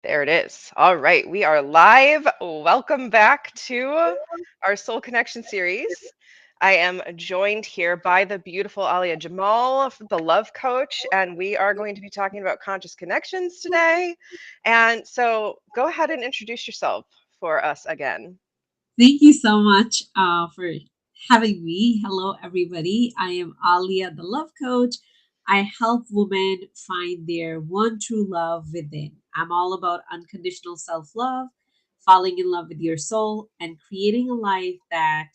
There it is. All right, we are live. Welcome back to our Soul Connection series. I am joined here by the beautiful Alia Jamal, the love coach, and we are going to be talking about conscious connections today. And so go ahead and introduce yourself for us again. Thank you so much for having me. Hello, everybody. I am Alia, the love coach. I help women find their one true love within. I'm all about unconditional self love, falling in love with your soul, and creating a life that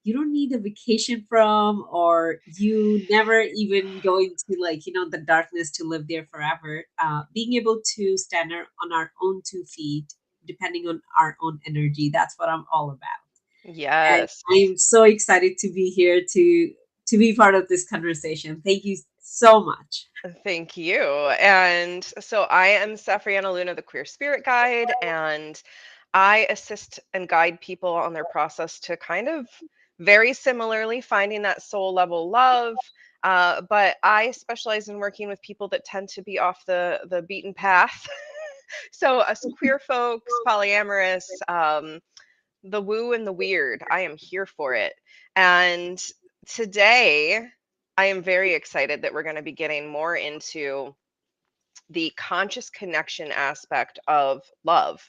you don't need a vacation from, or you never even go into, the darkness to live there forever. Being able to stand on our own 2 feet, depending on our own energy. That's what I'm all about. And Yes. I'm so excited to be here to be part of this conversation. Thank you so much. Thank you. And so I am Safrianna Lughna, the queer spirit guide, and I assist and guide people on their process to kind of very similarly finding that soul level love. But I specialize in working with people that tend to be off the beaten path. So us queer folks, polyamorous, the woo and the weird. I am here for it. And today I am very excited that we're going to be getting more into the conscious connection aspect of love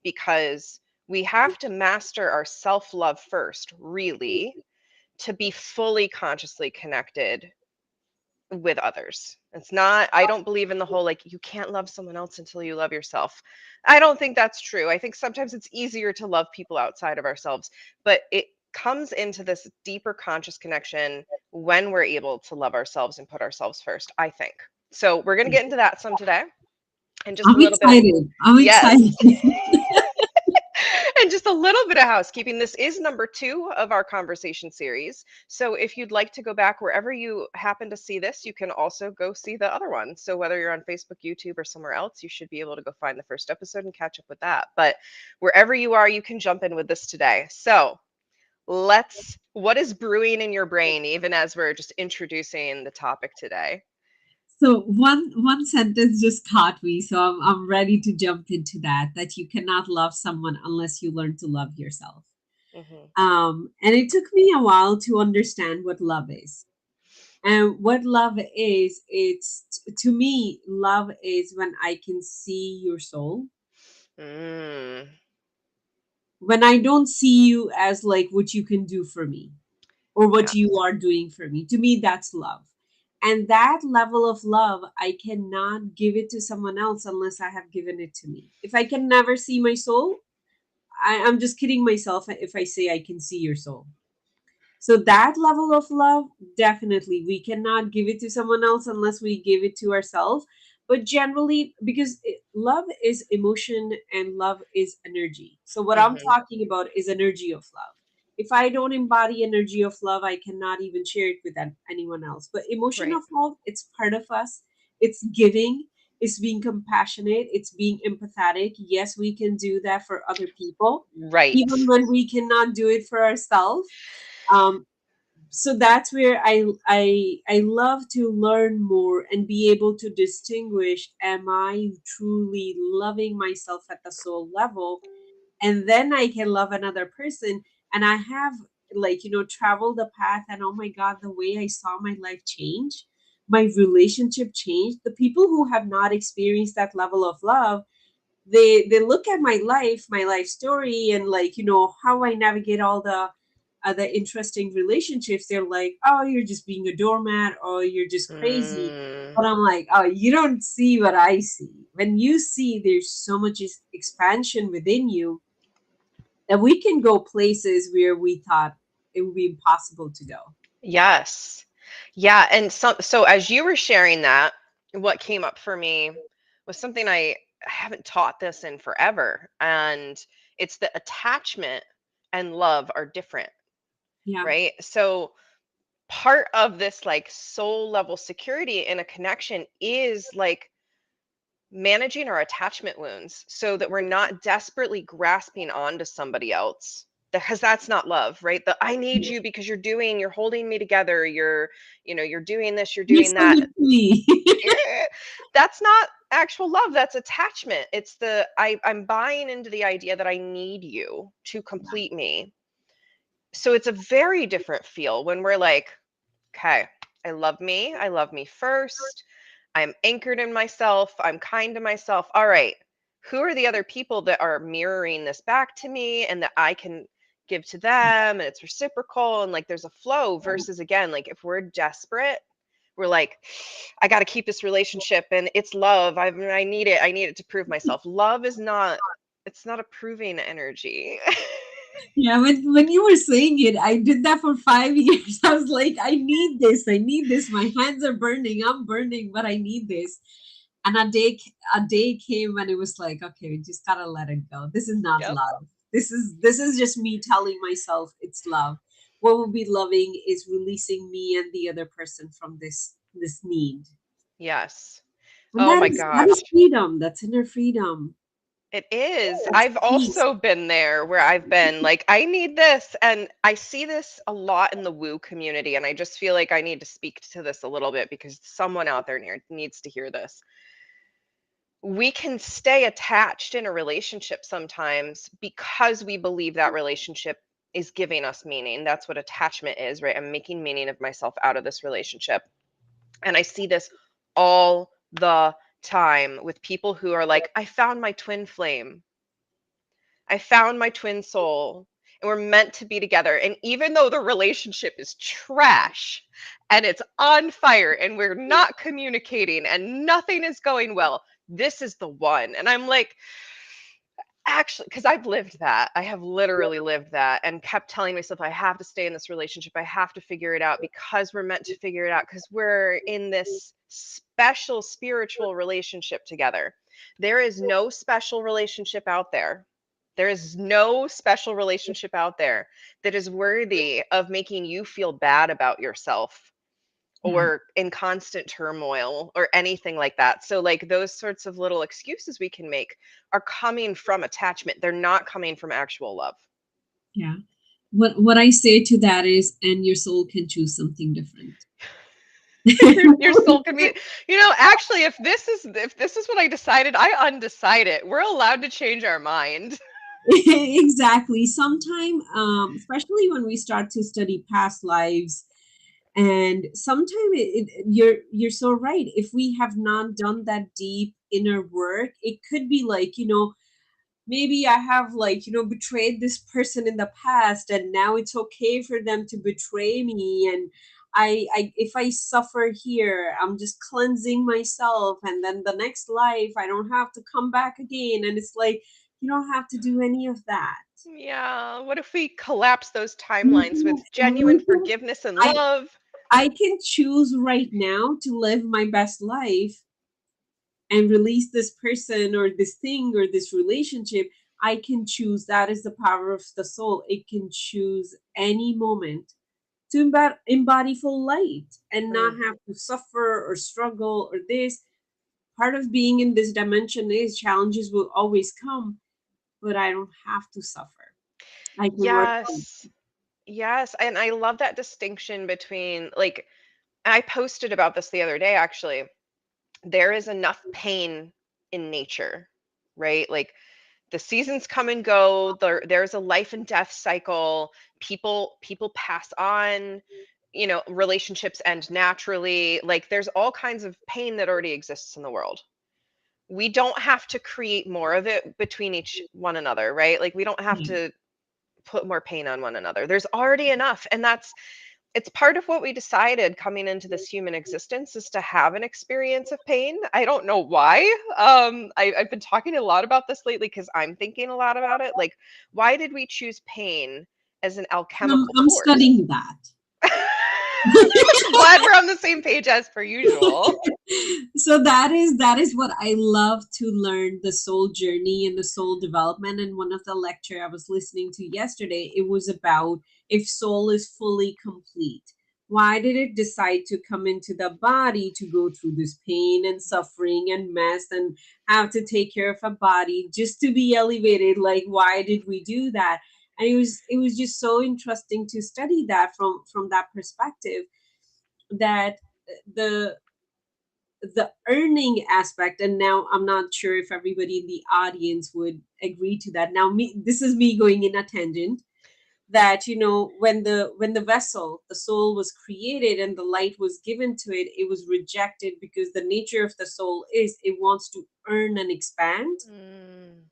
because we have to master our self love first, really, to be fully consciously connected with others. It's not, I don't believe in the whole like, you can't love someone else until you love yourself. I don't think that's true. I think sometimes it's easier to love people outside of ourselves, but it comes into this deeper conscious connection when we're able to love ourselves and put ourselves first, I think. So we're going to get into that some today and just a I'm little bit of, excited. I'm yes. excited. And just a little bit of housekeeping. This is number 2 of our conversation series. So if you'd like to go back wherever you happen to see this, you can also go see the other one. So whether you're on Facebook, YouTube, or somewhere else, you should be able to go find the first episode and catch up with that. But wherever you are, you can jump in with this today. So what is brewing in your brain, even as we're just introducing the topic today? So one sentence just caught me, so I'm ready to jump into that. That you cannot love someone unless you learn to love yourself. Hmm. And it took me a while to understand what love is. And what love is, to me, love is when I can see your soul, Mm, when I don't see you as like what you can do for me or what yeah. you are doing for me. To me, that's love. And that level of love, I cannot give it to someone else unless I have given it to me. If I can never see my soul, I'm just kidding myself if I say I can see your soul. So that level of love, definitely, we cannot give it to someone else unless we give it to ourselves. But generally, because love is emotion and love is energy. So what I'm Hmm. talking about is energy of love. If I don't embody energy of love, I cannot even share it with anyone else. But emotion Right. of love, it's part of us. It's giving. It's being compassionate. It's being empathetic. Yes, we can do that for other people, Right. even when we cannot do it for ourselves. Um, so that's where I love to learn more and be able to distinguish, am I truly loving myself at the soul level, and then I can love another person. And I have, traveled the path, and oh my god, the way I saw my life change, my relationship change. The people who have not experienced that level of love, they look at my life story, and how I navigate all the interesting relationships. They're like, oh, you're just being a doormat, or you're just crazy. Mm. But I'm like, oh, you don't see what I see. When you see there's so much expansion within you, that we can go places where we thought it would be impossible to go. Yes. Yeah, and so as you were sharing that, what came up for me was something I haven't taught this in forever, and it's that attachment and love are different, Yeah. right? So part of this like soul level security in a connection is like managing our attachment wounds so that we're not desperately grasping onto somebody else, because that's not love, right? The I need you because you're holding me together, you're doing this, you're You're doing so that. good to me. Eh, that's not actual love, that's attachment. It's the I'm buying into the idea that I need you to complete me. So it's a very different feel when we're like, okay, I love me first, I'm anchored in myself, I'm kind to myself. All right, who are the other people that are mirroring this back to me and that I can give to them, and it's reciprocal, and like there's a flow, versus again, like if we're desperate, we're like, I got to keep this relationship and it's love. I need it. I need it to prove myself. Love is not, it's not a proving energy. Yeah, when you were saying it, I did that for 5 years. I was like, I need this. I need this. My hands are burning. I'm burning, but I need this. And a day came when it was like, okay, we just gotta let it go. This is not Yep. love. This is just me telling myself it's love. What will be loving is releasing me and the other person from this need. Yes. And Oh that my is that gosh. is freedom. That's inner freedom. It is. That's I've peace. also been there where I've been like, I need this. And I see this a lot in the woo community. And I just feel like I need to speak to this a little bit because someone out there needs to hear this. We can stay attached in a relationship sometimes because we believe that relationship is giving us meaning. That's what attachment is, right? I'm making meaning of myself out of this relationship. And I see this all the time with people who are like, I found my twin flame. I found my twin soul. And we're meant to be together. And even though the relationship is trash and it's on fire and we're not communicating and nothing is going well, this is the one. And I'm like, actually, because I've lived that. I have literally lived that and kept telling myself, I have to stay in this relationship. I have to figure it out because we're meant to figure it out because we're in this special spiritual relationship together. There is no special relationship out there. There is no special relationship out there that is worthy of making you feel bad about yourself Yeah. or in constant turmoil or anything like that. So like those sorts of little excuses we can make are coming from attachment. They're not coming from actual love. Yeah. What I say to that is, and your soul can choose something different. Your soul can be, actually if this is what I decided, I undecide it. We're allowed to change our mind. Exactly. Sometime, especially when we start to study past lives, and sometime you're so right. If we have not done that deep inner work, it could be like, maybe I have, like, betrayed this person in the past, and now it's okay for them to betray me. And I if I suffer here, I'm just cleansing myself, and then the next life I don't have to come back again. And it's like, you don't have to do any of that. Yeah, what if we collapse those timelines Mhm, with genuine mhm. forgiveness and I love? I can choose right now to live my best life and release this person or this thing or this relationship. I can choose. That is the power of the soul. It can choose any moment to embody full light and not Mm. have to suffer or struggle or this. Part of being in this dimension is challenges will always come, but I don't have to suffer. I can work on Yes. Yes, and I love that distinction between like I posted about this the other day actually. There is enough pain in nature, right? Like the seasons come and go. There's a life and death cycle. People pass on, relationships end naturally. Like there's all kinds of pain that already exists in the world. We don't have to create more of it between each one another, right? Like we don't have it. to put more pain on one another. There's already enough. And it's part of what we decided coming into this human existence is to have an experience of pain. I don't know why. I've been talking a lot about this lately because I'm thinking a lot about it. Like, why did we choose pain as an alchemical I'm force? studying that. I'm glad we're on the same page as per usual. So that is what I love to learn, the soul journey and the soul development. And one of the lecture I was listening to yesterday, it was about if soul is fully complete, why did it decide to come into the body to go through this pain and suffering and mess and have to take care of a body just to be elevated? Like, why did we do that? And it was just so interesting to study that from that perspective, that the the earning aspect. And now I'm not sure if everybody in the audience would agree to that. Now, me, this is me going in a tangent, that when the vessel, the soul, was created and the light was given to it, it was rejected, because the nature of the soul is it wants to earn and expand. Mm.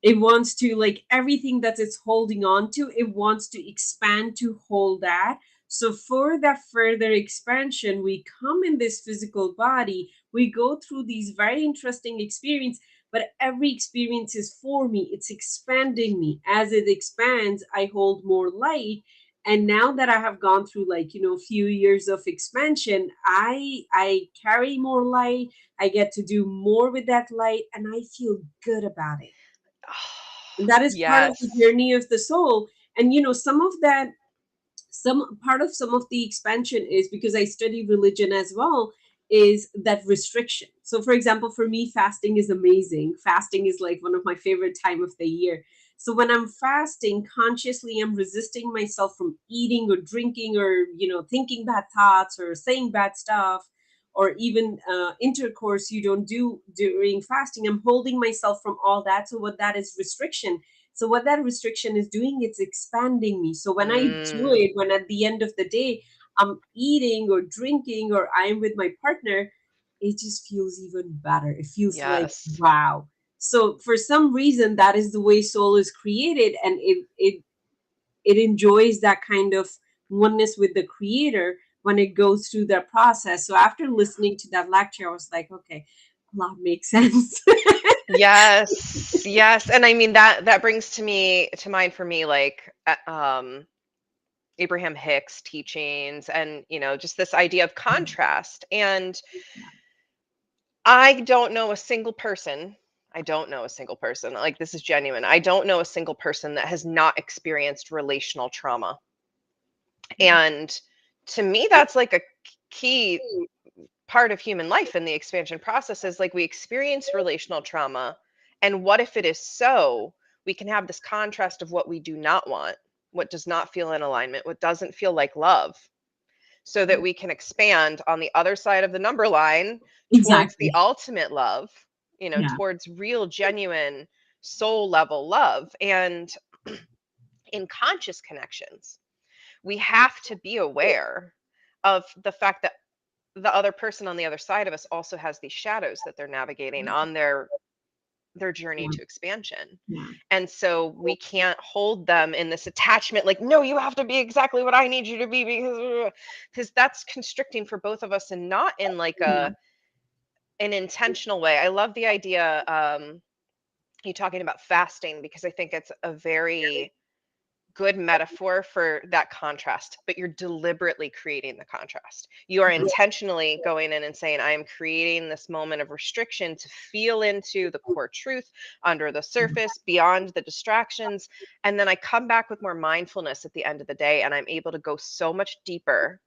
It wants to, like, everything that it's holding on to, it wants to expand to hold that. So for that further expansion, we come in this physical body, we go through these very interesting experience, but every experience is for me, it's expanding me. As it expands, I hold more light. And now that I have gone through, like, few years of expansion, I carry more light, I get to do more with that light, and I feel good about it. And that is part of the Yes. journey of the soul. And some of that, some part of some of the expansion is because I study religion as well, is that restriction. So for example, for me, fasting is amazing. Fasting is like one of my favorite time of the year. So when I'm fasting, consciously I'm resisting myself from eating or drinking, or thinking bad thoughts or saying bad stuff, or even intercourse you don't do during fasting. I'm holding myself from all that. So what that is, restriction. So what that restriction is doing, it's expanding me. So when I do Mm. it, when at the end of the day I'm eating or drinking or I'm with my partner, it just feels even better. It feels like, Yes. wow. So for some reason, that is the way soul is created, and it enjoys that kind of oneness with the creator when it goes through that process. So after listening to that lecture, I was like, okay, a lot makes sense. Yes. Yes. And I mean that brings to mind for me, like, Abraham Hicks teachings, and just this idea of contrast. And I don't know a single person. I don't know a single person. Like, this is genuine. I don't know a single person that has not experienced relational trauma. And to me, that's like a key part of human life in the expansion process, is like we experience relational trauma. And what if it is so? We can have this contrast of what we do not want, what does not feel in alignment, what doesn't feel like love, so that we can expand on the other side of the number line towards the Exactly. ultimate love, Yeah. towards real, genuine soul level love. And in conscious connections, we have to be aware of the fact that the other person on the other side of us also has these shadows that they're navigating on their journey Yeah. to expansion. Yeah. And so we can't hold them in this attachment, like, no, you have to be exactly what I need you to be, because that's constricting for both of us, and not in like Yeah. an intentional way. I love the idea, you talking about fasting, because I think it's a very good metaphor for that contrast. But you're deliberately creating the contrast. You are intentionally going in and saying, I am creating this moment of restriction to feel into the core truth, under the surface, beyond the distractions. And then I come back with more mindfulness at the end of the day, and I'm able to go so much deeper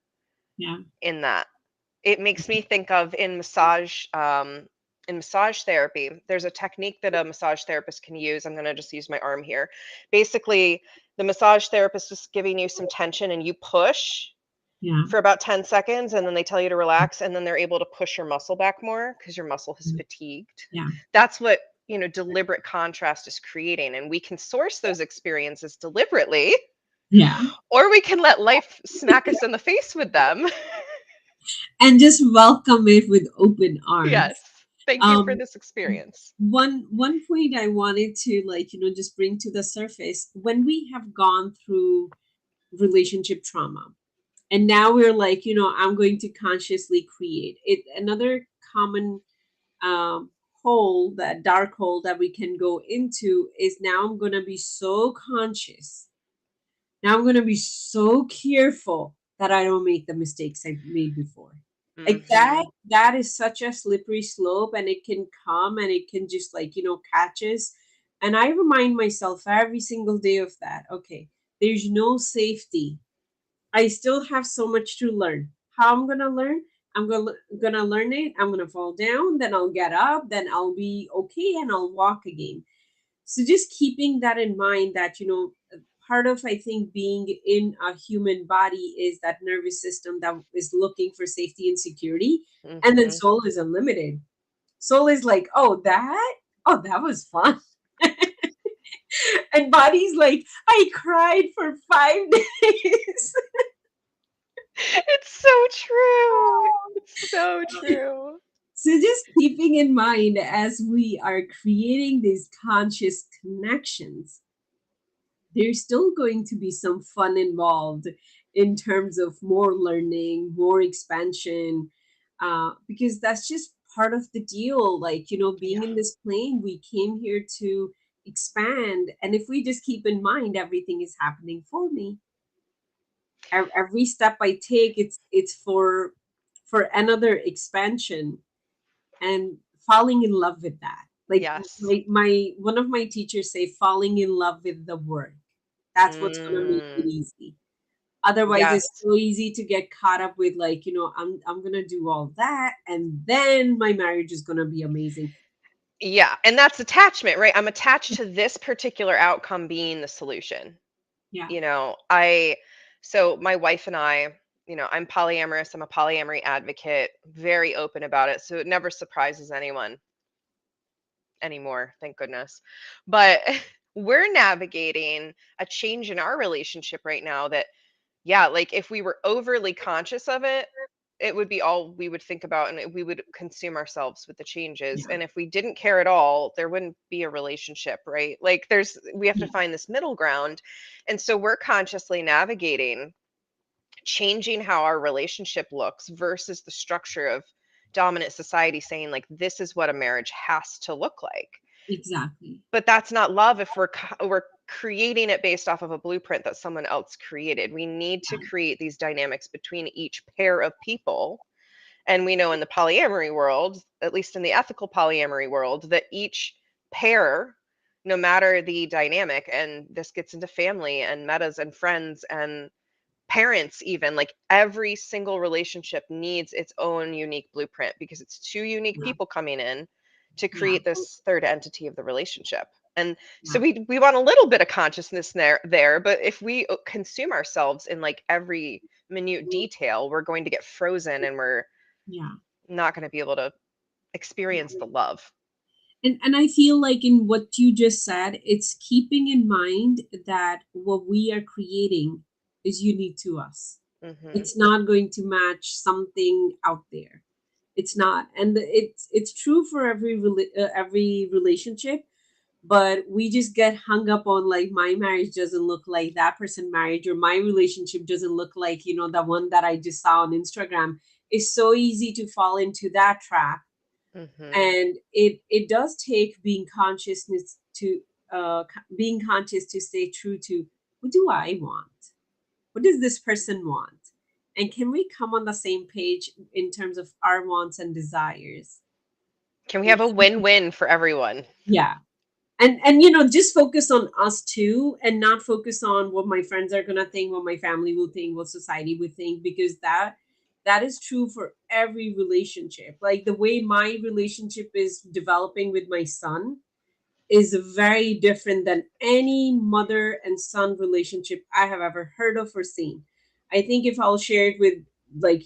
Yeah. in that. It makes me think of in massage therapy, there's a technique that a massage therapist can use. I'm going to just use my arm here. Basically, the massage therapist is giving you some tension, and you push Yeah. for about 10 seconds, and then they tell you to relax, and then they're able to push your muscle back more because your muscle has fatigued. Yeah. That's what, deliberate contrast is creating. And we can source those experiences deliberately, Yeah. or we can let life smack us in the face with them. And just welcome it with open arms. Yes. Thank you for Um, this experience. one point I wanted to, like, just bring to the surface, when we have gone through relationship trauma, and now we're like, I'm going to consciously create it. Another common um, hole, that dark hole that we can go into, is now I'm going to be so conscious. Now I'm going to be so careful that I don't make the mistakes I made before. Like that, Mhm. that is such a slippery slope, and it can come and it can just, like, catch us. And I remind myself every single day of that. Okay, there's no safety. I still have so much to learn. How I'm gonna learn? I'm gonna learn it. I'm gonna fall down, then I'll get up, then I'll be okay, and I'll walk again. So just keeping that in mind, that part of, I think, being in a human body is that nervous system that is looking for safety and security. And then Mhm. soul is unlimited. Soul is like, oh, that was fun. And body's like, I cried for 5 days. It's so true. It's so true. So just keeping in mind as we are creating these conscious connections, there's still going to be some fun involved in terms of more learning, more expansion, because that's just part of the deal. Like, Yeah. being in this plane, we came here to expand. And if we just keep in mind everything is happening for me, every step I take, it's for another expansion and falling in love with that. Like Yes. my one of my teachers say, falling in love with the work. That's what's gonna make it Mm. easy. Otherwise, it's Yes. so easy to get caught up with, like, I'm gonna do all that and then my marriage is gonna be amazing. Yeah, and that's attachment, right? I'm attached to this particular outcome being the solution. Yeah, You know, I so my wife and I, I'm polyamorous, I'm a polyamory advocate, very open about it, so it never surprises anyone anymore, thank goodness. But we're navigating a change in our relationship right now that, yeah, like if we were overly conscious of it, it would be all we would think about, and we would consume ourselves with the changes. yeah, And if we didn't care at all, there wouldn't be a relationship, right? Like we have to yeah, find this middle ground. And so we're consciously navigating changing how our relationship looks versus the structure of dominant society saying like this is what a marriage has to look like. exactly. But that's not love if we're creating it based off of a blueprint that someone else created. We need to Yeah, create these dynamics between each pair of people. And we know in the polyamory world, at least in the ethical polyamory world, that each pair, no matter the dynamic, and this gets into family and metas and friends and parents, even like every single relationship needs its own unique blueprint because it's two unique yeah, people coming in to yeah, create this third entity of the relationship. And so yeah. we want a little bit of consciousness there, but if we consume ourselves in like every minute detail, we're going to get frozen and we're Yeah. not going to be able to experience the love. And I feel like in what you just said, it's keeping in mind that what we are creating is unique to us. Mhm. It's not going to match something out there. It's not, and it's true for every relationship. But we just get hung up on, like, my marriage doesn't look like that person marriage, or my relationship doesn't look like, the one that I just saw on Instagram. It's so easy to fall into that trap. Mhm. And it does take being conscious to stay true to, what do I want, what does this person want, and can we come on the same page in terms of our wants and desires. Can we have a win-win for everyone? Yeah. And just focus on us too, and not focus on what my friends are gonna think, what my family will think, what society will think, because that is true for every relationship. Like, the way my relationship is developing with my son is very different than any mother and son relationship I have ever heard of or seen. I think if I'll share it with, like,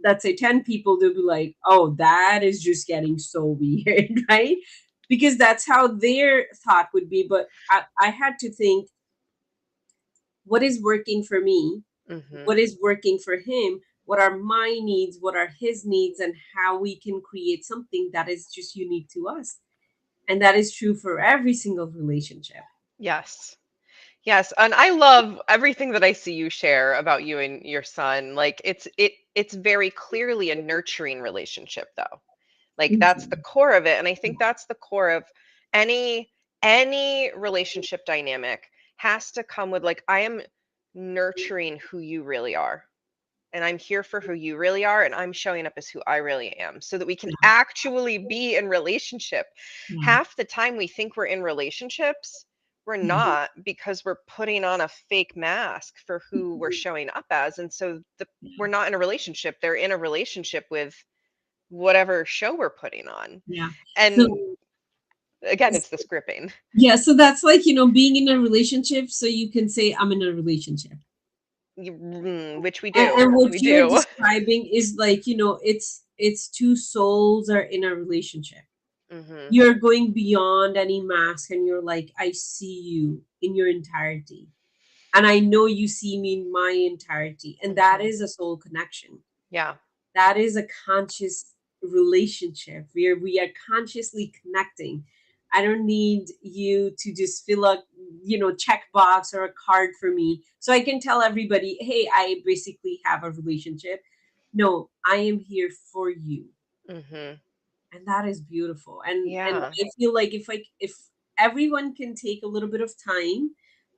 let's say 10 people, they'll be like, oh, that is just getting so weird, right? Because that's how their thought would be. But I had to think, what is working for me? What Mhm. is working for him? What are my needs? What are his needs? And how we can create something that is just unique to us. And that is true for every single relationship. Yes. Yes, and I love everything that I see you share about you and your son. Like it's very clearly a nurturing relationship though. Like Thank that's the you. core of it, and I think that's the core of any any relationship dynamic has to come with like I am nurturing who you really are. And I'm here for who you really are, and I'm showing up as who I really am so that we can Yeah, actually be in relationship. yeah, Half the time we think we're in relationships, we're yeah, not because we're putting on a fake mask for who we're showing up as. And so we're not in a relationship. They're in a relationship with whatever show we're putting on. yeah. And So, Again, it's this gripping. Yeah, so that's like, being in a relationship, so you can say, I'm in a relationship. Which we And, do. and what We you're do. describing is like, it's two souls are in a relationship. Hmm. You're going beyond any mask, and you're like, I see you in your entirety. And I know you see me in my entirety. And that Hmm. is a soul connection. Yeah. That is a conscious relationship where we are consciously connecting. I don't need you to just fill a check box or a card for me so I can tell everybody, hey, I basically have a relationship. No, I am here for you. Hmm. And that is beautiful. And Yeah. I feel like if everyone can take a little bit of time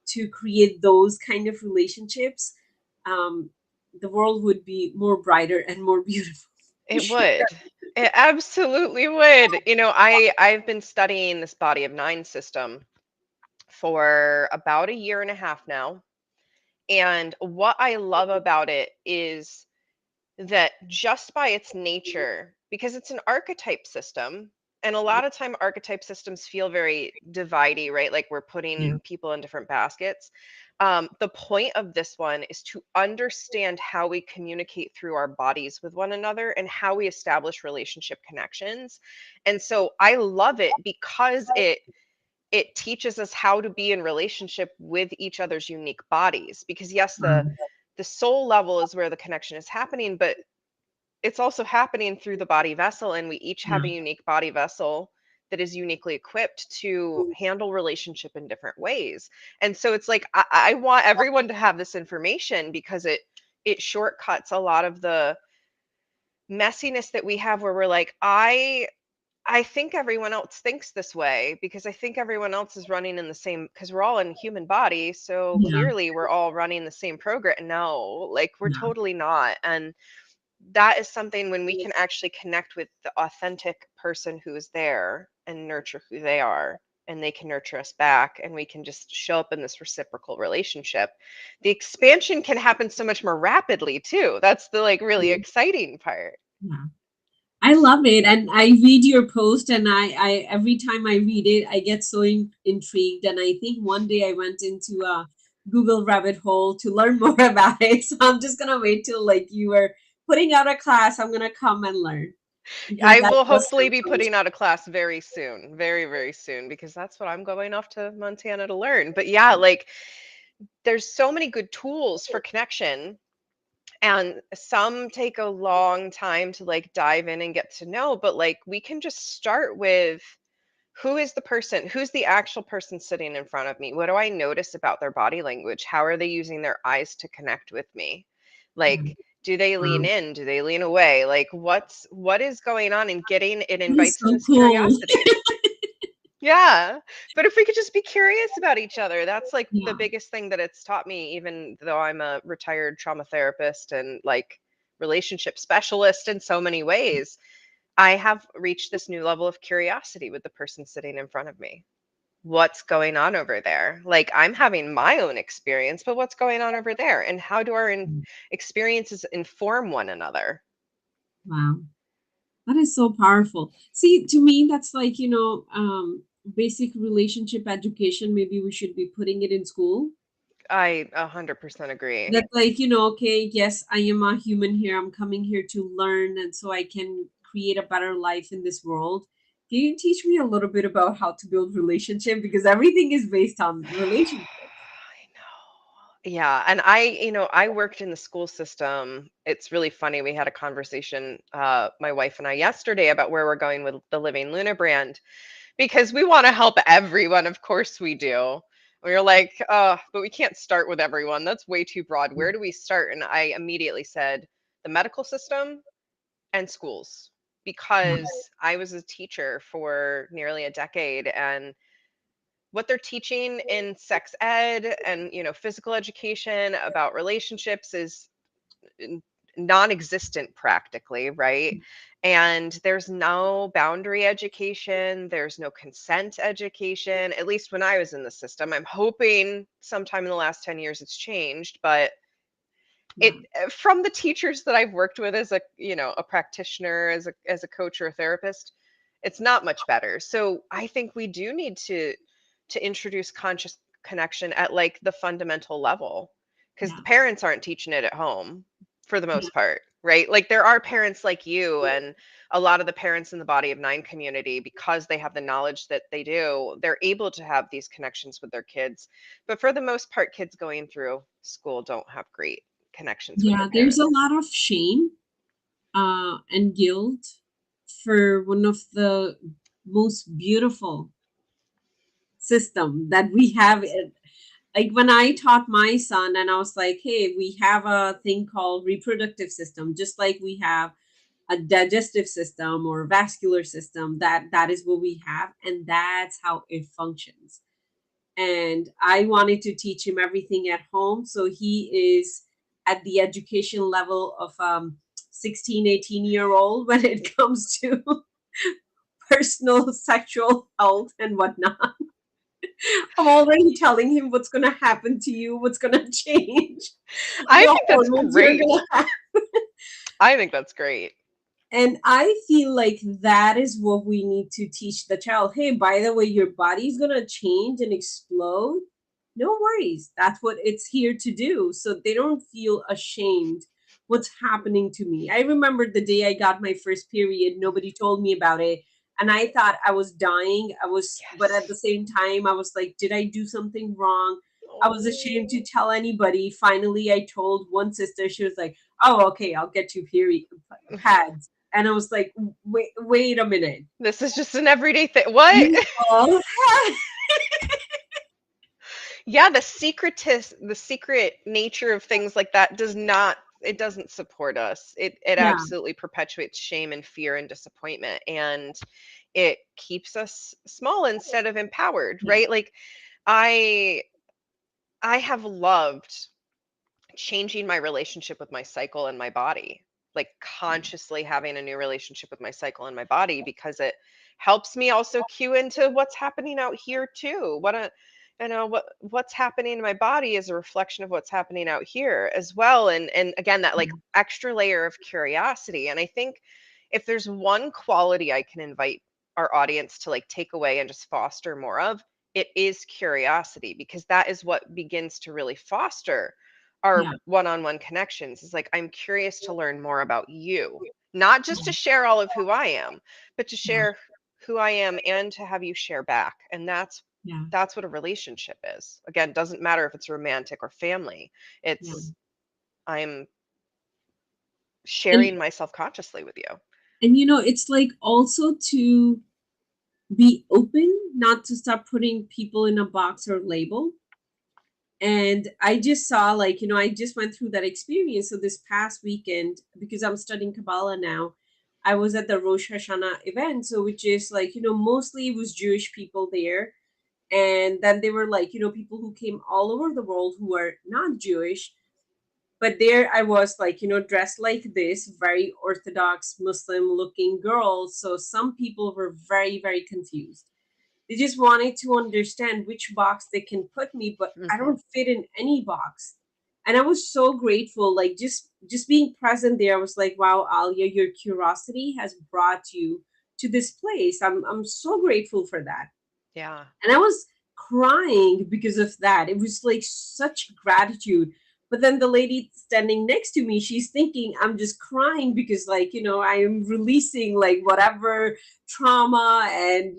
to create those kind of relationships, um, the world would be more brighter and more beautiful. For It sure. would. It absolutely would. I've been studying this body of nine system for about a year and a half now. And what I love about it is that just by its nature, because it's an archetype system, and a lot of time archetype systems feel very dividey, right? Like we're Yeah. putting people in different baskets. The point of this one is to understand how we communicate through our bodies with one another and how we establish relationship connections. And so I love it because it teaches us how to be in relationship with each other's unique bodies, because yes, the soul level is where the connection is happening, but it's also happening through the body vessel, and we each Yeah. have a unique body vessel that is uniquely equipped to handle relationship in different ways. And so it's like I want everyone to have this information because it shortcuts a lot of the messiness that we have where we're like, I think everyone else thinks this way because I think everyone else is running in the same, because we're all in human body, so Yeah. clearly we're all running the same program. No, like we're Yeah. totally not. And that is something when we can actually connect with the authentic person who is there and nurture who they are, and they can nurture us back, and we can just show up in this reciprocal relationship. The expansion can happen so much more rapidly too. That's the like really exciting part. Yeah. I love it, and I read your post, and I every time I read it, I get so intrigued, and I think one day I went into a Google rabbit hole to learn more about it. So I'm just gonna wait till like you are putting out a class. I'm gonna come and learn because I that will does hopefully sound be so putting out a class very soon, very, very soon, because that's what I'm going off to Montana to learn. But yeah, like there's so many good tools for connection, and some take a long time to like dive in and get to know, but like we can just start with who is the person, who's the actual person sitting in front of me, what do I notice about their body language, how are they using their eyes to connect with me, interesting. like do they lean Wow, in, do they lean away, like what is going on, and getting it that is invites in so this cool. curiosity. Yeah. But if we could just be curious about each other, that's like the Yeah. biggest thing that it's taught me, even though I'm a retired trauma therapist and like relationship specialist in so many ways. I have reached this new level of curiosity with the person sitting in front of me. What's going on over there? Like I'm having my own experience, but what's going on over there? And how do our experiences inform one another? Wow. That is so powerful. See, to me, that's like, basic relationship education. Maybe we should be putting it in school. I 100% agree. That's like, okay, yes, I am a human here. I'm coming here to learn, and so I can create a better life in this world. Can you teach me a little bit about how to build relationship? Because everything is based on relationship. I know. Yeah, and I worked in the school system. It's really funny. We had a conversation, my wife and I, yesterday about where we're going with the Living Luna brand because we want to help everyone. Of course we do. We were like, but we can't start with everyone. That's way too broad. Where do we start? And I immediately said the medical system and schools, because I was a teacher for nearly a decade, and what they're teaching in sex ed and physical education about relationships is n- non-existent practically, right? And there's no boundary education, there's no consent education, at least when I was in the system. I'm hoping sometime in the last 10 years it's changed, but it Yeah. from the teachers that I've worked with as a a practitioner, as a coach or a therapist, It's not much better. So I think we do need to introduce conscious connection at like the fundamental level, because the Yeah. parents aren't teaching it at home for the Yeah. most part, right? Like there are parents like you and a lot of the parents in the Body of Nine community, because they have the knowledge that they do, they're able to have these connections with their kids. But for the most part, kids going through school don't have great connections with their Yeah, there's a parents. lot of shame and guilt for one of the most beautiful system that we have. Like when I taught my son, and I was like, hey, we have a thing called reproductive system, just like we have a digestive system or vascular system. That is what we have, and that's how it functions. And I wanted to teach him everything at home, so he is at the education level of 16, 18-year old when it comes to personal sexual health and whatnot. I'm already telling him what's going to happen to you, what's going to change, I what think that's hormones you're great. going to have. I think that's great. And I feel like that is what we need to teach the child. Hey, by the way, your body's going to change and explode. No worries. That's what it's here to do. So they don't feel ashamed what's happening to me. I remember the day I got my first period, nobody told me about it. And I thought I was dying. But at the Yes. same time, I was like, did I do something wrong? I was ashamed to Oh. tell anybody. Finally, I told one sister. She was like, oh, okay, I'll get you period pads. And I was like, wait a minute. This is just an everyday thing. What? You all have. Yeah, the secret nature of things like that does not, it doesn't support us. It Yeah, absolutely perpetuates shame and fear and disappointment, and it keeps us small instead of empowered, yeah, right? Like I I have loved changing my relationship with my cycle and my body, like consciously having a new relationship with my cycle and my body, because it helps me also cue into what's happening out here too. What's happening in my body is a reflection of what's happening out here as well. And again, that like yeah, extra layer of curiosity. And I think if there's one quality I can invite our audience to like take away and just foster more of, it is curiosity, because that is what begins to really foster yeah, our one-on-one connections. Is like, I'm curious to learn more about you, not just to share all of who I am, but to yeah, share who I am and to have you share back. And yeah, that's what a relationship is. Again, doesn't matter if it's romantic or family. yeah. It's I'm And sharing myself consciously with you. it's like also to be open, not to stop putting people in a box or label. And I just saw, like, I just went through that experience. So this past weekend, because I'm studying Kabbalah now, I was at the Rosh Hashanah event. So which is like, mostly it was Jewish people there. And then there were like, people who came all over the world who are not Jewish. But there I was like, dressed like this, very Orthodox Muslim looking girl. So some people were very, very confused. They just wanted to understand which box they can put me, but I Hmm. don't fit in any box. And I was so grateful, like just being present there. I was like, wow, Alia, your curiosity has brought you to this place. I'm so grateful for that. Yeah. And I was crying because of that. It was like such gratitude. But then the lady standing next to me, she's thinking I'm just crying because, like, I am releasing like whatever trauma and,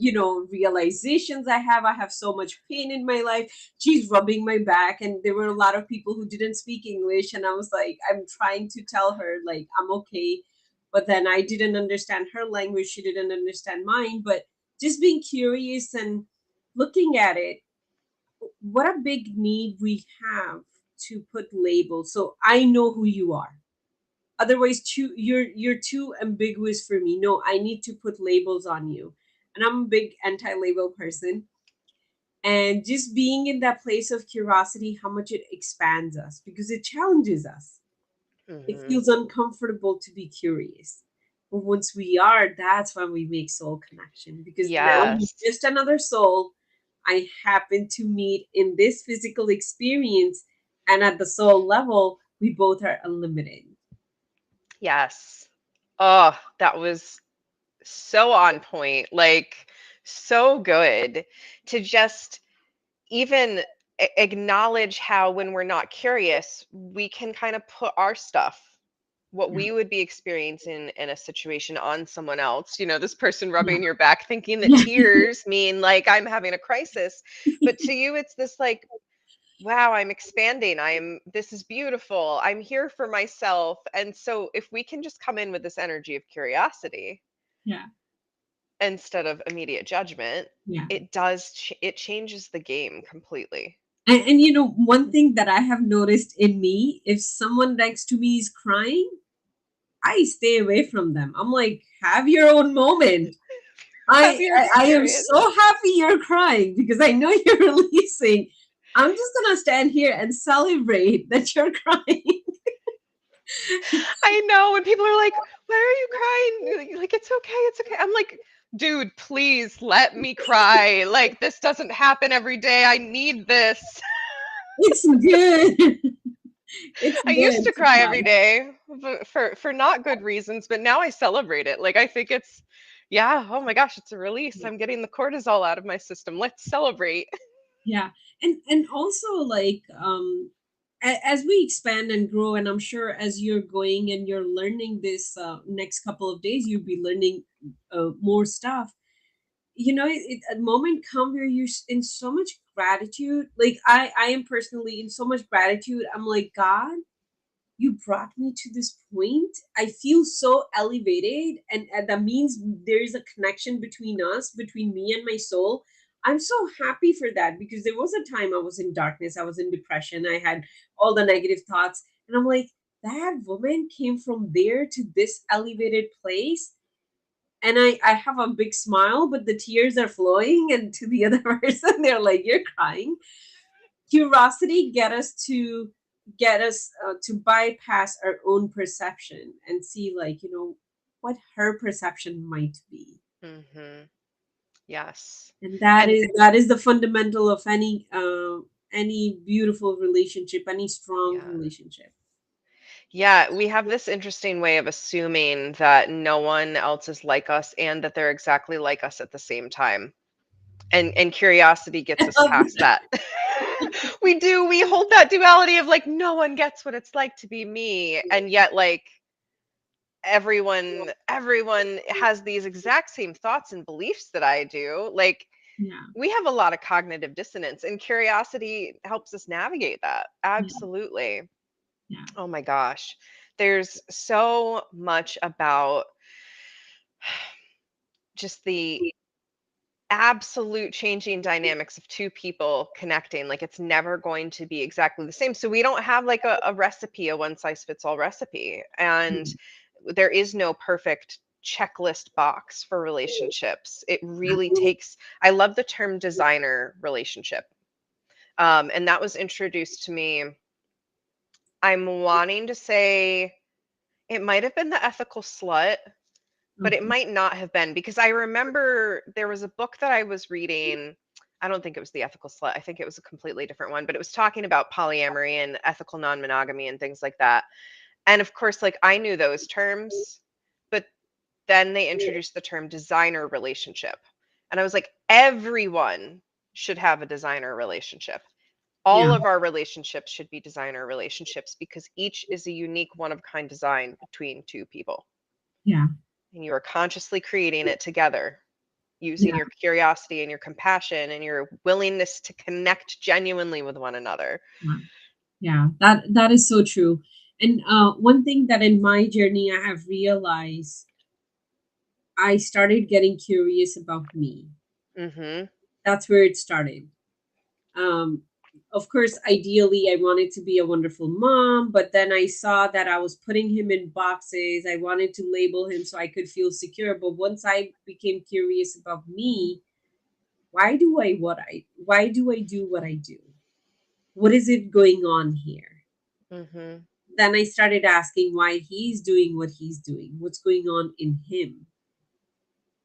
realizations I have. I have so much pain in my life. She's rubbing my back, and there were a lot of people who didn't speak English. And I was like, I'm trying to tell her, like, I'm okay. But then I didn't understand her language. She didn't understand mine. But just being curious and looking at it, what a big need we have to put labels. So I know who you are. Otherwise, you're too ambiguous for me. No, I need to put labels on you. And I'm a big anti-label person. And just being in that place of curiosity, how much it expands us because it challenges us. It Hmm. feels uncomfortable to be curious. But once we are, that's when we make soul connection because now you're Yes. just another soul I happen to meet in this physical experience. And at the soul level, we both are unlimited. Yes. Oh, that was so on point, like so good to just even acknowledge how when we're not curious, we can kind of put our stuff, what Yeah. we would be experiencing in a situation on someone else. You know, this person Yeah. rubbing your back thinking that Yeah. tears mean like I'm having a crisis. But to you, it's this like, wow, I'm expanding. This is beautiful. I'm here for myself. And so if we can just come in with this energy of curiosity Yeah. instead of immediate judgment, Yeah. it changes the game completely. And you know, one thing that I have noticed in me, if someone next to me is crying, I stay away from them. I'm like, have your own moment. Have your I am experience. so happy you're crying because I know you're releasing. I'm just gonna stand here and celebrate that you're crying. I know when people are like, "Why are you crying?" Like, "It's okay, it's okay." I'm like, "Dude, please let me cry. Like, this doesn't happen every day. I need this." It's good. It's I used good to to cry every cry. day for not good reasons, but now I celebrate it. Like, I think it's yeah, oh my gosh, it's a release. Yeah. I'm getting the cortisol out of my system. Let's celebrate. Yeah. And also like as we expand and grow, and I'm sure as you're going and you're learning this next couple of days, you'll be learning more stuff. You know, a moment come where you're in so much gratitude. Like I am personally in so much gratitude. I'm like, God, you brought me to this point. I feel so elevated, and that means there is a connection between us, between me and my soul. I'm so happy for that because there was a time I was in darkness, I was in depression, I had all the negative thoughts, and I'm like, that woman came from there to this elevated place. And I have a big smile, but the tears are flowing, and to the other person, they're like, "You're crying." Curiosity get us to bypass our own perception and see, like, you know, what her perception might be. Mhm. Yes. And And that is the fundamental of any beautiful relationship, any strong yeah. relationship. Yeah, we have this interesting way of assuming that no one else is like us and that they're exactly like us at the same time. And curiosity I gets us love past that. We do, we hold that duality of like no one gets what it's like to be me, and yet like everyone has these exact same thoughts and beliefs that I do. Like yeah, we have a lot of cognitive dissonance and curiosity helps us navigate that. yeah, Absolutely. yeah, Oh my gosh. There's so much about just the absolute changing dynamics of two people connecting. Like it's never going to be exactly the same. So we don't have like a recipe, a one size fits all recipe. And yeah, there is no perfect checklist box for relationships. It really takes, I love the term designer relationship. And that was introduced to me. I'm wanting to say it might have been the ethical slut, but it okay, might not have been because I remember there was a book that I was reading. I don't think it was The Ethical Slut. I think it was a completely different one, but it was talking about polyamory and ethical non-monogamy and things like that. And of course, like I knew those terms, but then they introduced the term designer relationship. And I was like, everyone should have a designer relationship. yeah, All of our relationships should be designer relationships because each is a unique one of a kind design between two people. yeah, And you are consciously creating it together using yeah, your curiosity and your compassion and your willingness to connect genuinely with one another. yeah. Yeah, that is so true. And one thing that in my journey I have realized, I started getting curious about me. Mhm. That's where it started. Um, of course, ideally, I wanted to be a wonderful mom, but then I saw that I was putting him in boxes. I wanted to label him so I could feel secure. But once I became curious about me, why do I do what I do? What is it going on here? Mhm. Then I started asking why he's doing what he's doing, what's going on in him.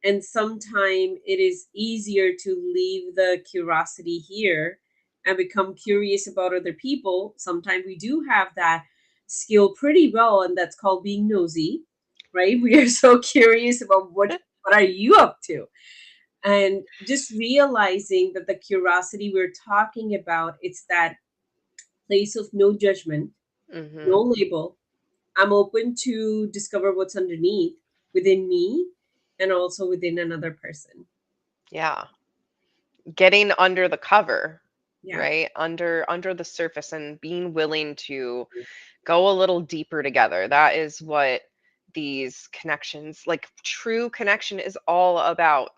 And sometimes it is easier to leave the curiosity here and become curious about other people. Sometimes we do have that skill pretty well, and that's called being nosy, right? We are so curious about what what are you up to? And just realizing that the curiosity we're talking about, it's that place of no judgment, no Mhm. label. I'm open to discover what's underneath within me and also within another person. Yeah. Getting under the cover, Yeah. right? Under the surface and being willing to go a little deeper together. That is what these connections, like true connection is all about,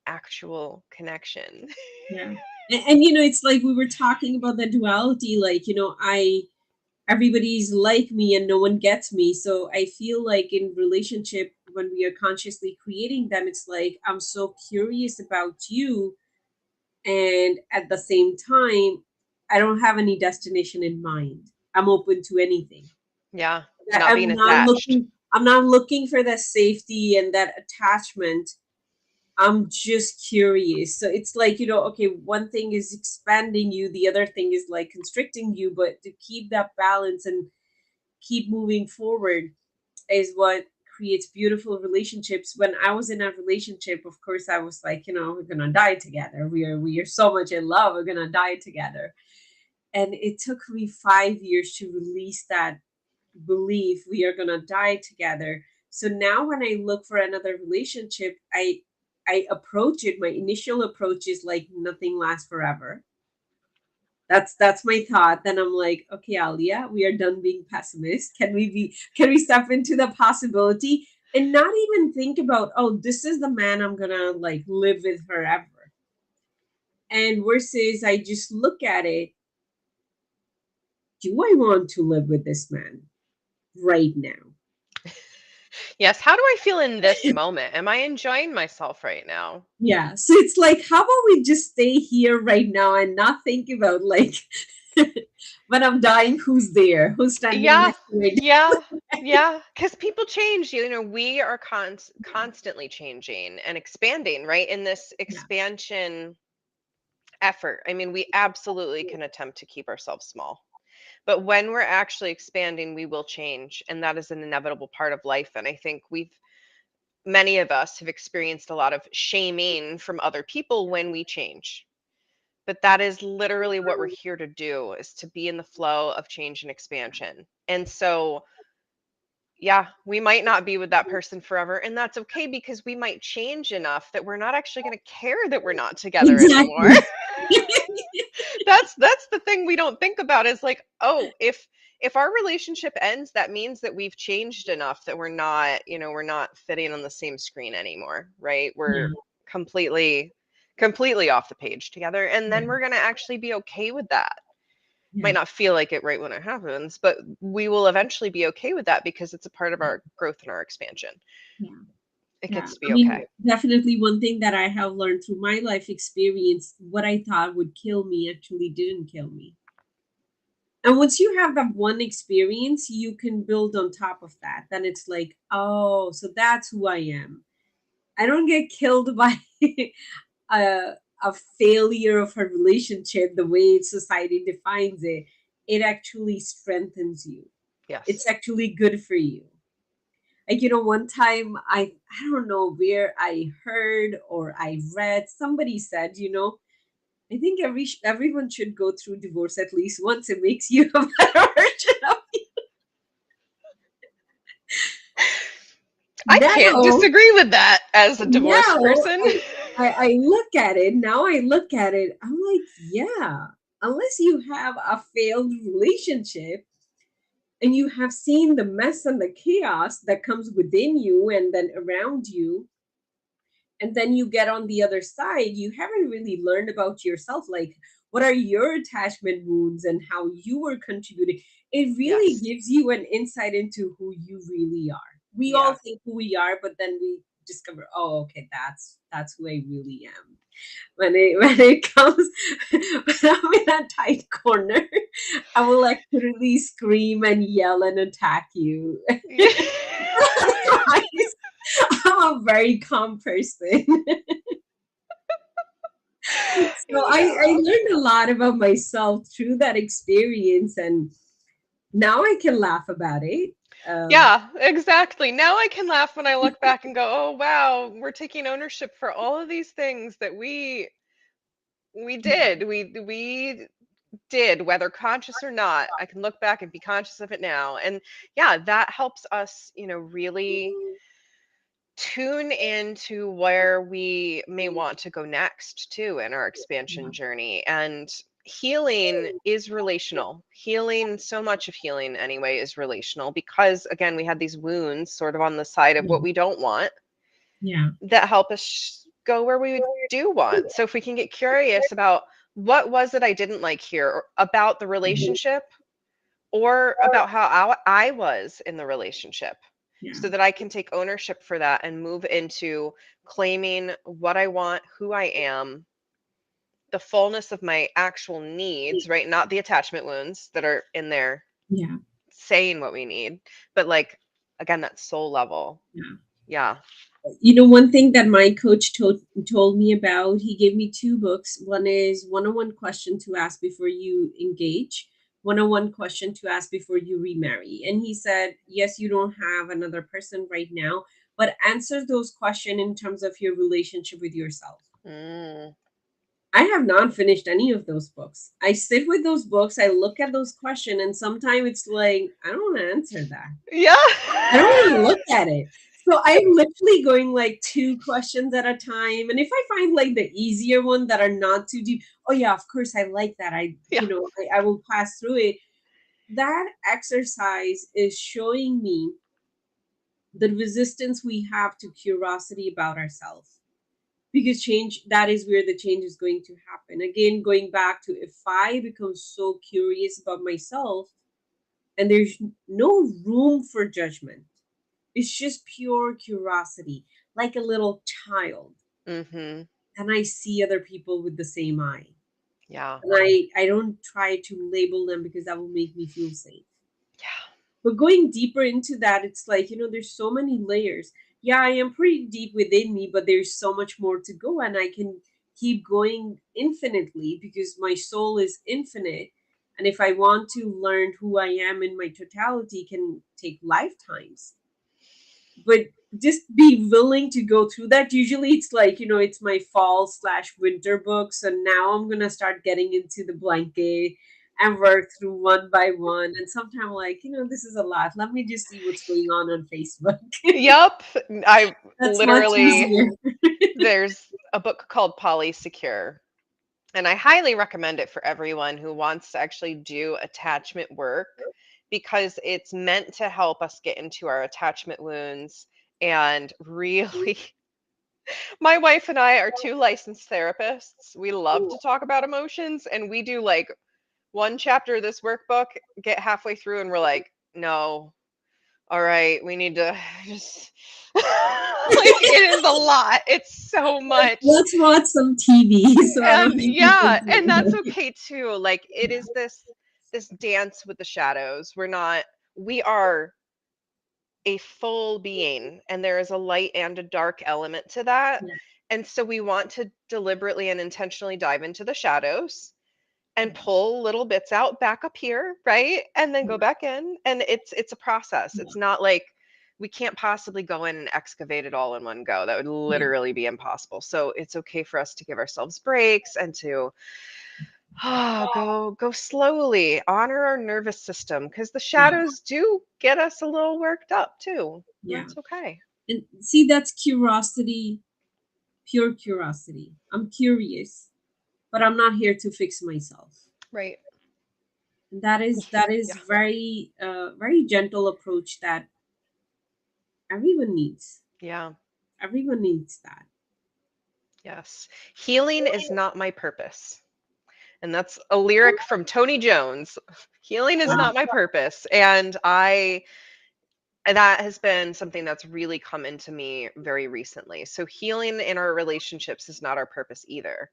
actual connection. Yeah. And it's like we were talking about the duality, like, everybody's like me and no one gets me. So I feel like in relationship, when we are consciously creating them, it's like I'm so curious about you, and at the same time, I don't have any destination in mind. I'm open to anything. Yeah, I- not I'm being not attached. looking I'm not looking for that safety and that attachment. I'm just curious. So it's like, okay, one thing is expanding you, the other thing is like constricting you, but to keep that balance and keep moving forward is what creates beautiful relationships. When I was in a relationship, of course, I was like, we're gonna die together. We are so much in love, we're gonna die together. And it took me 5 years to release that belief we are gonna die together. So now when I look for another relationship, I approach it. My initial approach is like nothing lasts forever. That's my thought. Then I'm like, okay, Alia, we are done being pessimist. Can we step into the possibility and not even think about, oh, this is the man I'm gonna like live with forever. And versus I just look at it, do I want to live with this man right now? Yes, how do I feel in this moment? Am I enjoying myself right now? Yeah. So it's like, how about we just stay here right now and not think about like when I'm dying, who's there? Who's standing Yeah, next to me? yeah, yeah. Because people change, we are constantly changing and expanding, right? In this Yeah. expansion effort. I mean, we absolutely can attempt to keep ourselves small. But when we're actually expanding, we will change, and that is an inevitable part of life. And I think many of us have experienced a lot of shaming from other people when we change. But that is literally what we're here to do, is to be in the flow of change and expansion. And so, yeah, we might not be with that person forever, and that's okay because we might change enough that we're not actually going to care that we're not together anymore. Exactly. That's the thing we don't think about, is like, oh, if our relationship ends, that means that we've changed enough that we're not fitting on the same screen anymore, right? Yeah. We're completely off the page together, and Yeah. then we're going to actually be okay with that. Yeah. Might not feel like it right when it happens, but we will eventually be okay with that because it's a part of our growth and our expansion. Yeah. It Yeah. gets to I be mean, okay. definitely one thing that I have learned through my life experience, what I thought would kill me actually didn't kill me. And once you have that one experience, you can build on top of that. Then it's like, oh, so that's who I am. I don't get killed by a, a failure of a relationship the way society defines it. It actually strengthens you. It's Yes. actually good for you. Like, one time I don't know where I heard or I read, somebody said, I think everyone should go through divorce at least once. It makes you a better version of I can't now. disagree with that as a divorced Now person. I look at it. Now I look at it. I'm like, yeah. Unless you have a failed relationship and you have seen the mess and the chaos that comes within you and then around you, and then you get on the other side, you haven't really learned about yourself, like what are your attachment wounds and how you were contributing. It really Yes. gives you an insight into who you really are. We all Yeah. think who we are, but then we discover, oh, okay, that's who I really am. When it comes, when I'm in a tight corner, I will actually scream and yell and attack you. I'm a very calm person. So I Yeah. learned a lot about myself through that experience, and now I can laugh about it. Um, Yeah, exactly. Now I can laugh when I look back and go, "Oh wow, we're taking ownership for all of these things that we did. We did, whether conscious or not. I can look back and be conscious of it now." And yeah, that helps us, really tune into where we may want to go next too in our expansion journey. And healing is relational. Healing, so much of healing anyway, is relational because, again, we had these wounds sort of on the side of yeah, what we don't want yeah, that help us go where we do want. So if we can get curious about what was it I didn't like here, or about the relationship, or about how I was in the relationship, yeah, so that I can take ownership for that and move into claiming what I want, who I am, the fullness of my actual needs, right? Not the attachment wounds that are in there yeah, saying what we need, but like, again, that soul level. yeah. Yeah. One thing that my coach told me about, he gave me two books. One is one-on-one question to ask before you engage, one-on-one question to ask before you remarry. And he said, yes, you don't have another person right now, but answer those questions in terms of your relationship with yourself. Mm. I have not finished any of those books. I sit with those books, I look at those questions, and sometimes it's like, I don't want to answer that. Yeah. I don't want to look at it. So I'm literally going like two questions at a time. And if I find like the easier one that are not too deep, oh yeah, of course I like that. Yeah. I will pass through it. That exercise is showing me the resistance we have to curiosity about ourselves. Because change, that is where the change is going to happen. Again, going back to, if I become so curious about myself and there's no room for judgment, it's just pure curiosity, like a little child. Mhm. And I see other people with the same eye. Yeah. And I don't try to label them because that will make me feel safe. Yeah. But going deeper into that, it's like, there's so many layers. Yeah, I am pretty deep within me, but there's so much more to go. And I can keep going infinitely because my soul is infinite. And if I want to learn who I am in my totality, it can take lifetimes. But just be willing to go through that. Usually it's like, it's my fall/winter books, and now I'm gonna start getting into the blanket and work through one by one. And sometimes like, this is a lot, let me just see what's going on Facebook. Yep. I That's much literally, easier. there's a book called Polysecure, and I highly recommend it for everyone who wants to actually do attachment work, because it's meant to help us get into our attachment wounds and really my wife and I are two licensed therapists. We love to talk about emotions, and we do like one chapter of this workbook, get halfway through, and we're like, "No. All right, we need to just," like, it is a lot. It's so much. Let's watch some TV so I don't And think we yeah, can and do that's it. okay too. Like, it is this dance with the shadows. We are a full being, and there is a light and a dark element to that. Yeah, And so we want to deliberately and intentionally dive into the shadows and yeah, pull little bits out back up here, right? And then go yeah, back in. And it's a process. yeah, It's not like we can't possibly go in and excavate it all in one go. That would yeah, literally be impossible. So it's okay for us to give ourselves breaks and to go slowly, honor our nervous system, because the yeah, shadows do get us a little worked up too. And yeah. that's okay. And see, that's curiosity, pure curiosity. I'm curious, but I'm not here to fix myself. Right. That is Yeah. very gentle approach that everyone needs. Yeah. Everyone needs that. Yes. Healing is not my purpose. And that's a lyric from Tony Jones. Healing is Wow. not my purpose. And that has been something that's really come into me very recently. So healing in our relationships is not our purpose either.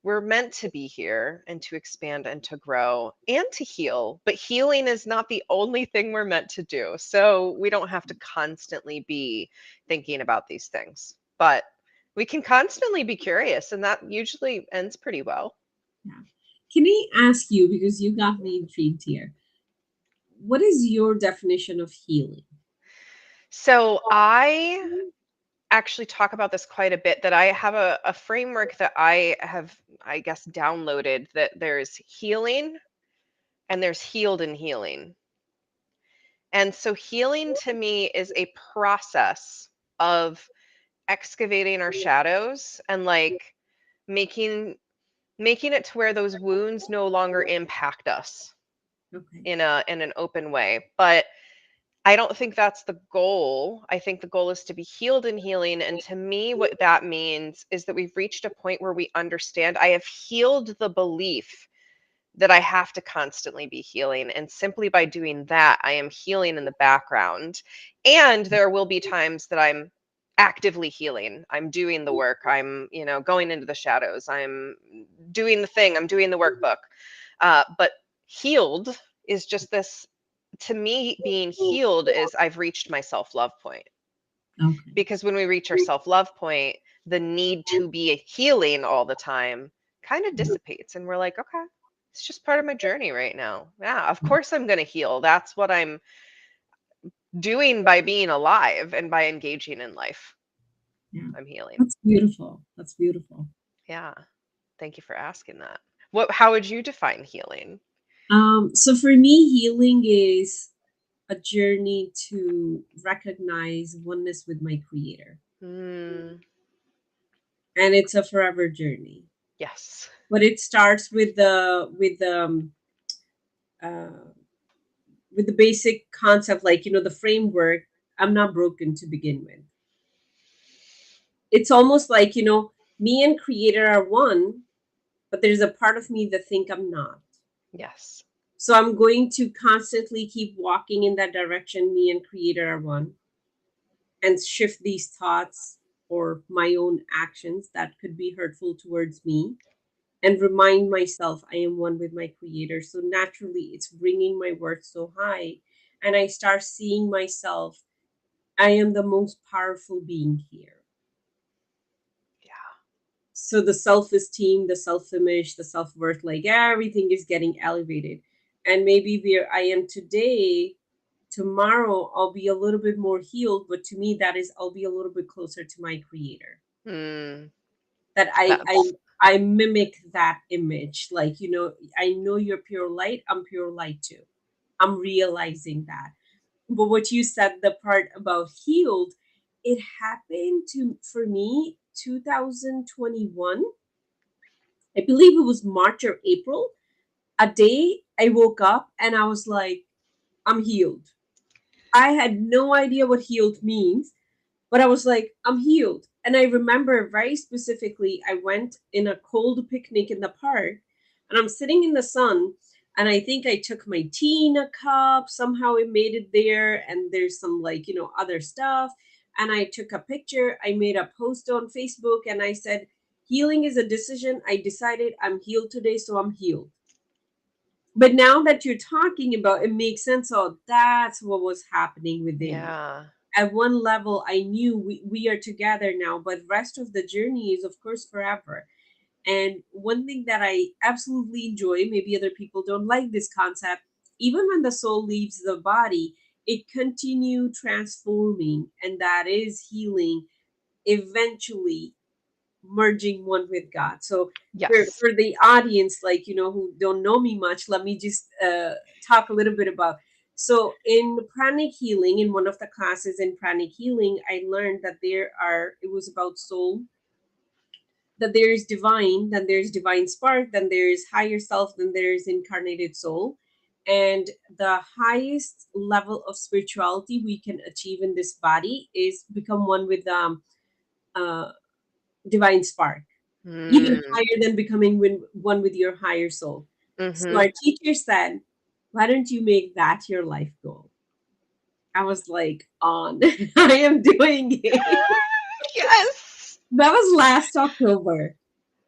We're meant to be here and to expand and to grow and to heal, but healing is not the only thing we're meant to do. So we don't have to constantly be thinking about these things, but we can constantly be curious, and that usually ends pretty well. Yeah. Can I ask you, because you got me intrigued here? What is your definition of healing? So I actually talk about this quite a bit, that I have a framework that I have, I guess, downloaded, that there's healing and there's healed and healing. And so healing to me is a process of excavating our shadows and like making making it to where those wounds no longer impact us Okay. in an open way. But I don't think that's the goal. I think the goal is to be healed and healing. And to me, what that means is that we've reached a point where we understand I have healed the belief that I have to constantly be healing. And simply by doing that, I am healing in the background. And there will be times that I'm actively healing. I'm doing the work. I'm, going into the shadows. I'm doing the thing. I'm doing the workbook. But healed is just this, to me, being healed is I've reached my self love point. Okay. Because when we reach our self love point, the need to be healing all the time kind of dissipates. And we're like, okay, it's just part of my journey right now. Yeah, of course I'm going to heal. That's what I'm doing by being alive and by engaging in life. Yeah. I'm healing. That's beautiful. That's beautiful. Yeah. Thank you for asking that. How would you define healing? So for me, healing is a journey to recognize oneness with my creator. Mm, And it's a forever journey. yes. But it starts uh, with the basic concept, like the framework. I'm not broken to begin with. It's almost like me and creator are one, but there's a part of me that think I'm not. Yes. So I'm going to constantly keep walking in that direction. Me and creator are one, and shift these thoughts or my own actions that could be hurtful towards me, and remind myself I am one with my creator. So naturally, it's bringing my worth so high, and I start seeing myself. I am the most powerful being here. Yeah. So the self-esteem, the self-image, the self-worth, like everything is getting elevated. And maybe where I am today, tomorrow I'll be a little bit more healed, but to me that is I'll be a little bit closer to my creator. Mm, That I I that's I mimic that image. Like, I know you're pure light, I'm pure light too. I'm realizing that. But what you said, the part about healed, it happened to for me 2021. I believe it was March or April. A day I woke up and I was like, I'm healed. I had no idea what healed means, but I was like, I'm healed. And I remember very specifically, I went in a cold picnic in the park and I'm sitting in the sun. And I think I took my tea in a cup. Somehow it made it there. And there's some, like, other stuff. And I took a picture. I made a post on Facebook and I said, healing is a decision. I decided I'm healed today, so I'm healed. But now that you're talking about, it makes sense. Oh, that's what was happening within me. yeah. At one level, I knew we are together now, but rest of the journey is of course forever. And one thing that I absolutely enjoy, maybe other people don't like this concept, even when the soul leaves the body, it continue transforming, and that is healing, eventually merging one with God. So Yes. for the audience, like, who don't know me much, let me just talk a little bit about. So in pranic healing, in one of the classes in pranic healing, I learned that it was about soul, that there is divine, then there's divine spark, then there's higher self, then there's incarnated soul. And the highest level of spirituality we can achieve in this body is become one with uh, divine spark, even Mm, higher than becoming one with your higher soul. So mm-hmm. our teacher said, why don't you make that your life goal? I was like, on. I am doing it. Yes. That was last October.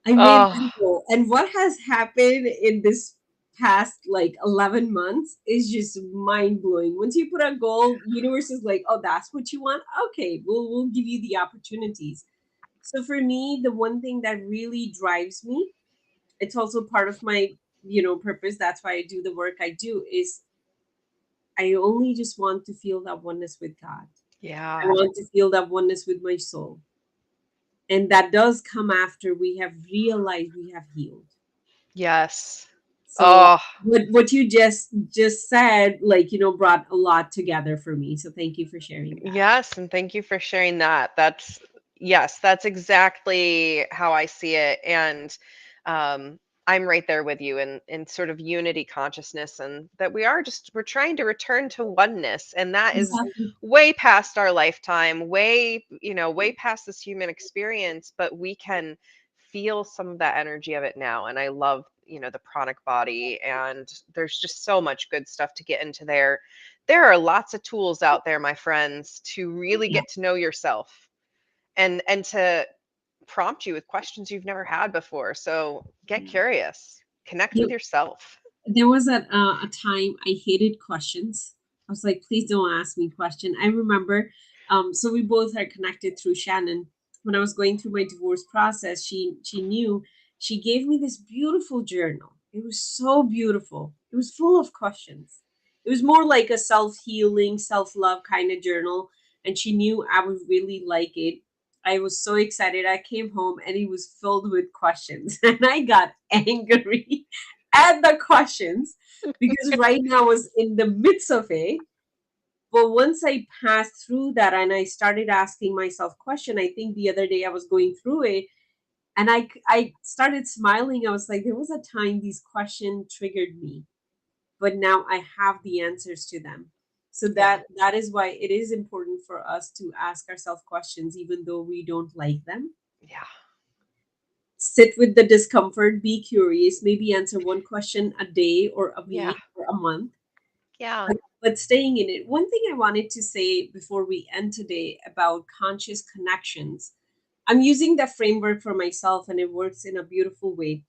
I made Oh, that goal. And what has happened in this past like 11 months is just mind blowing. Once you put a goal, universe is like, oh, that's what you want. Okay, we'll give you the opportunities. So for me, the one thing that really drives me, it's also part of my purpose, that's why I do the work I do, is I only just want to feel that oneness with God. I Yeah. want to feel that oneness with my soul. And that does come after we have realized we have healed. Yes. So Oh, what you just said, like, brought a lot together for me. So thank you for sharing that. yes, and thank you for sharing that. That's yes, that's exactly how I see it, and I'm right there with you in sort of unity consciousness, and that we're trying to return to oneness, and that is Exactly. way past our lifetime, way past this human experience, but we can feel some of that energy of it now, and I love, the pranic body, and there's just so much good stuff to get into there. There are lots of tools out there, my friends, to really Yeah. get to know yourself and to prompt you with questions you've never had before. So get curious, connect with You, yourself. there was a time I hated questions. I was like, please don't ask me question. I remember, so we both are connected through Shannon. When I was going through my divorce process, she knew, she gave me this beautiful journal. It was so beautiful. It was full of questions. It was more like a self-healing, self-love kind of journal. And she knew I would really like it. I was so excited. I came home and it was filled with questions. And I got angry at the questions because right now I was in the midst of it. But once I passed through that and I started asking myself question, I think the other day I was going through it and I started smiling. I was like, there was a time these questions triggered me, but now I have the answers to them. So Yeah. that is why it is important for us to ask ourselves questions, even though we don't like them. Yeah. Sit with the discomfort, be curious, maybe answer one question a day or a Yeah. week or a month, Yeah. but staying in it. One thing I wanted to say before we end today about conscious connections, I'm using that framework for myself and it works in a beautiful way.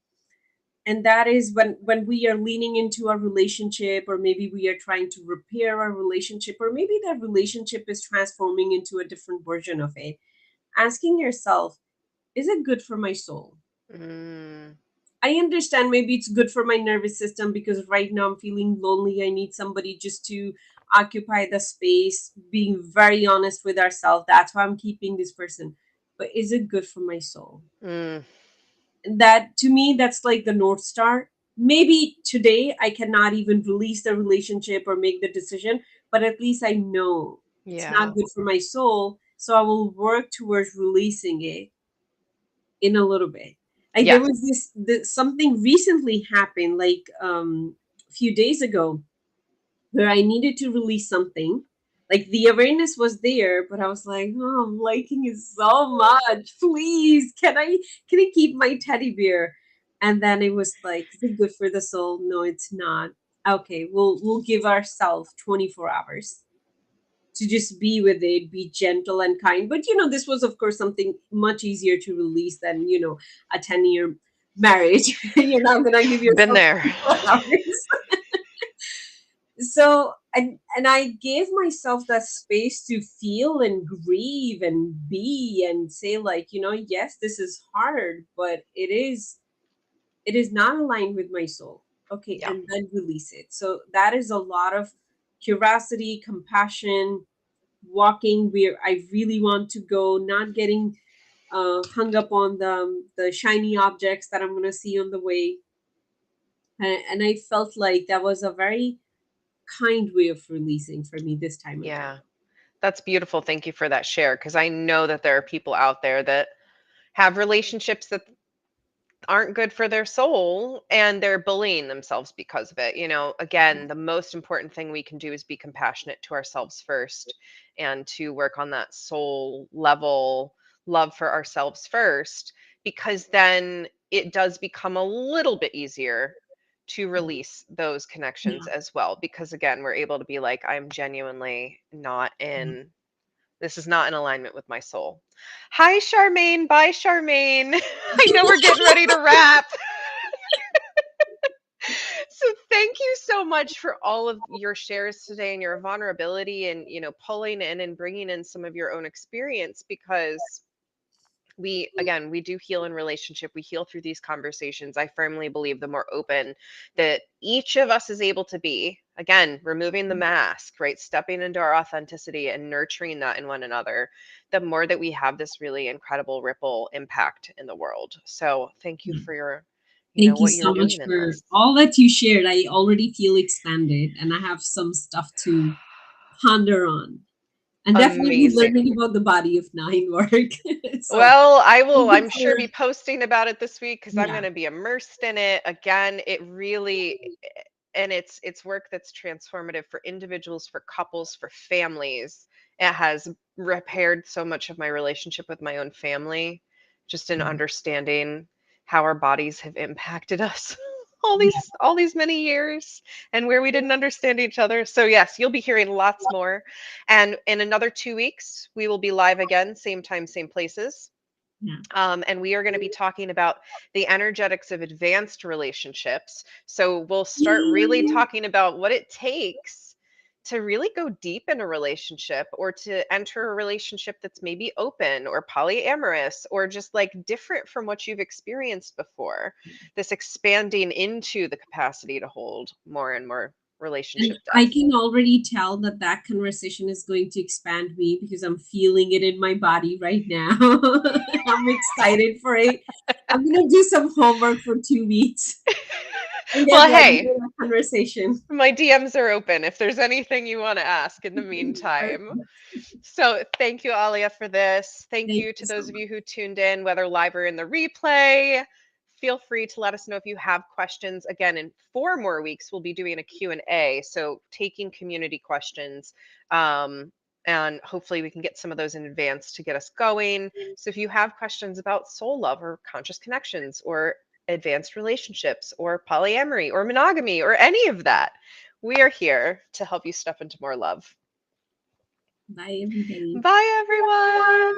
And that is when we are leaning into a relationship, or maybe we are trying to repair our relationship, or maybe that relationship is transforming into a different version of it, asking yourself, is it good for my soul? Mm, I understand maybe it's good for my nervous system because right now I'm feeling lonely. I need somebody just to occupy the space, being very honest with ourselves. That's why I'm keeping this person. But is it good for my soul? mm, That to me, that's like the North Star. Maybe today I cannot even release the relationship or make the decision, but at least I know it's yeah. not good for my soul. So I will work towards releasing it in a little bit. Like there Yes. was something recently happened, like a few days ago, where I needed to release something. Like the awareness was there, but I was like, oh, I'm liking it so much. Please, can I keep my teddy bear? And then it was like, is it good for the soul? No, it's not. Okay, we'll give ourselves 24 hours to just be with it, be gentle and kind. But this was, of course, something much easier to release than a 10-year marriage. You're not gonna give Been yourself there. 24 hours. So and I gave myself that space to feel and grieve and be and say, like, yes, this is hard, but it is not aligned with my soul. Okay, Yeah. and then release it. So that is a lot of curiosity, compassion, walking where I really want to go, not getting hung up on the shiny objects that I'm going to see on the way. And I felt like that was a very kind way of releasing for me this time around. Yeah. That's beautiful. Thank you for that share, because I know that there are people out there that have relationships that aren't good for their soul, and they're bullying themselves because of it. Again, the most important thing we can do is be compassionate to ourselves first, and to work on that soul level love for ourselves first, because then it does become a little bit easier to release those connections Yeah. as well, because again, we're able to be like, I'm genuinely not Yeah. in this is not in alignment with my soul. Hi, Charmaine. Bye, Charmaine. I know we're getting ready to wrap. So thank you so much for all of your shares today and your vulnerability, and pulling in and bringing in some of your own experience, because We do heal in relationship, we heal through these conversations. I firmly believe the more open that each of us is able to be, again, removing the mask, right, stepping into our authenticity and nurturing that in one another, the more that we have this really incredible ripple impact in the world. So thank you Yeah. for your, Thank you what you're so much doing in for this. all that you shared. I already feel expanded and I have some stuff to ponder on. And definitely Amazing. learning about the body of nine work. So Well, I thank will, you I'm sure, for, be posting about it this week because I'm yeah, going to be immersed in it. Again, it really, and it's work that's transformative for individuals, for couples, for families. It has repaired so much of my relationship with my own family, just in yeah, understanding how our bodies have impacted us yeah, all these many years, and where we didn't understand each other. So yes, you'll be hearing lots more. And in another 2 weeks, we will be live again, same time, same places. yeah. And we are going to be talking about the energetics of advanced relationships. So we'll start really Yeah. talking about what it takes to really go deep in a relationship, or to enter a relationship that's maybe open or polyamorous or just like different from what you've experienced before. This expanding into the capacity to hold more and more And relationship I depth. can already tell that that conversation is going to expand me because I'm feeling it in my body right now. I'm excited for it. I'm going to do some homework for 2 weeks and get Well, ready hey, for that conversation. my DMs are open if there's anything you want to ask in the meantime. Perfect. So, thank you, Alia, for this. Thank Thank you you to so those of much. you who tuned in, whether live or in the replay. Feel free to let us know if you have questions. Again, in 4 more weeks, we'll be doing a Q&A, so taking community questions. Um, and hopefully we can get some of those in advance to get us going. So if you have questions about soul love or conscious connections or advanced relationships or polyamory or monogamy or any of that, we are here to help you step into more love. Bye, everybody. Bye, everyone.